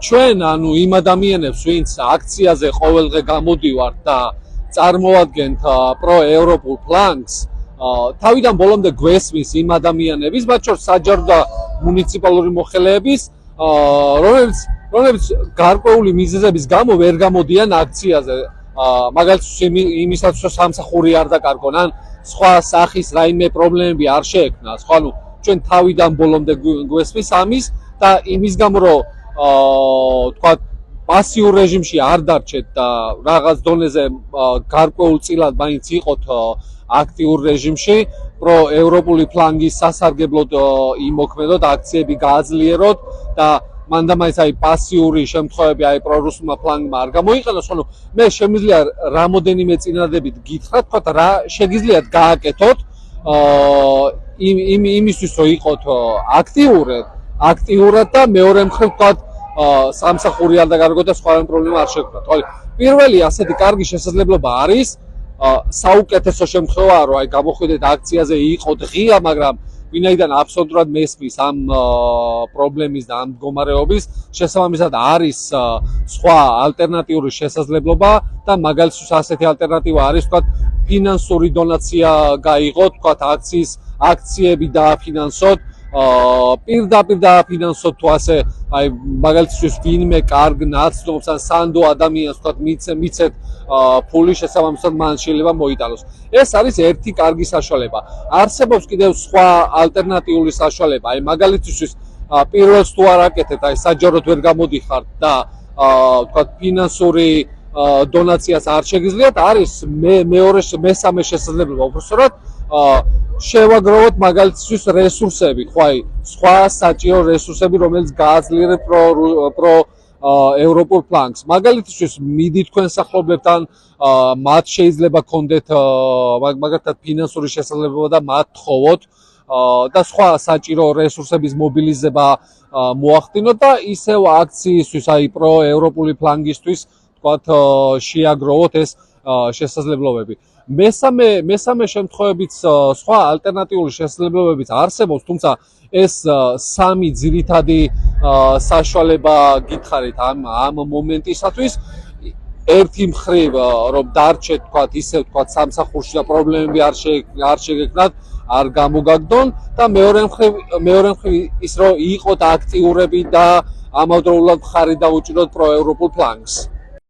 ჩვენ ანუ იმ ადამიანებს, ვინც აქციაზე ყოველდღე გამოდივართ და წარმოადგენთ პრო-ევროპულ ფლანგს, თავიდან ბოლომდე გვესმის იმ ადამიანების, მათ შორის საჯარო და მუნიციპალური მოხელეების, რომლებიც გარკვეული მიზეზების გამო ვერ გამოდიან აქციაზე. მაგალითად იმისაც რომ სამსახური არ დაკარგონ, ან სხვა სახის რაიმე პრობლემები არ შეექმნას, ხო, ანუ ჩვენ თავიდან ბოლომდე გვესმის ამის და იმის გამო რომ თქვა პასიურ რეჟიმში არ დარჩეთ და რაღაც დონეზე გარკვეულწილად მაინც იყოთ აქტიურ რეჟიმში, პრო-ევროპული ფლანგის სასარგებლოდ იმოქმედოთ, აქციები გააძლიეროთ და მანდამაინც აი პასიური შემთხვევები აი პრორუსულმა ფლანგმა არ გამოიყენოს, ხოლო მე შემიძლია რამოდენიმე წინადადებით გითხრათ, თქვა რა შეგიძლიათ გააკეთოთ იმისთვის რომ იყოთ აქტიურად და მეორე მხრივ თქვა სამსახური არ დაკარგოთ და სხვა პრობლემა არ შეგვქონდეთ. ხო, პირველი ასეთი კარგი შესაძლებლობა არის საუკეთესო შემთხვევაა რომ აი გამოხვიდეთ აქციაზე იყოთ ღია, მაგრამ ვინაიდან აბსოლუტურად მესმის ამ პრობლემის და ამ მდგომარეობის, შესაბამისად არის სხვა ალტერნატიული შესაძლებლობა და მაგალითად ასეთი ალტერნატივა არის თქვა ფინანსური დონაცია გაიღოთ, თქვა აქციები დააფინანსოთ, პირდაპირ დააფინანსოთ თუ ასე აი მაგალითად ვინმე კარგ ნაცნობს ან სანდო ადამიანს თქვა მიცეთ ფული შესაბამისად მან შეიძლება მოიტანოს. ეს არის ერთი კარგი საშუალება. არსებობს კიდევ სხვა ალტერნატიული საშუალება. აი მაგალითად პირველს თუ არ აკეთებთ, აი საჯაროდ ვერ გამოდიხართ და თქვა ფინანსური დონაციას არ შეგიძლიათ, არის მესამე შესაძლებლობა, უბრალოდ შევაგროვოთ მაგალითად რესურსები, ხო აი სხვა საჭირო რესურსები, რომელიც გააძლიერებს პრო-ევროპულ ფლანგს. მაგალითად მიდით თქვენ სახლობლებთან, მათ შეიძლება გქონდეთ მაგალითად ფინანსური შესაძლებლობა და მათ თხოვოთ და სხვა საჭირო რესურსების მობილიზება მოახდინოთ და ისევ აქციისთვის, აი პრო-ევროპული ფლანგისთვის თქვათ შეაგროვოთ ეს შესაძლებლობები. მესამე შემთხვევებიც სხვა ალტერნატიული შესაძლებლობებიც არსებობს, თუმცა ეს სამი ძირითადი საშუალება გითხარით ამ მომენტისათვის. ერთი მხრივ რომ დარჩეთ თქვათ ისევ თქვათ სამსახურში და პრობლემები არ შეგექმნათ, არ გამოგაგდონ და მეორე მხრივ ის რომ იყოთ აქტიურები და ამავდროულად მხარი დაუჭიროთ პრო-ევროპულ ფლანგს.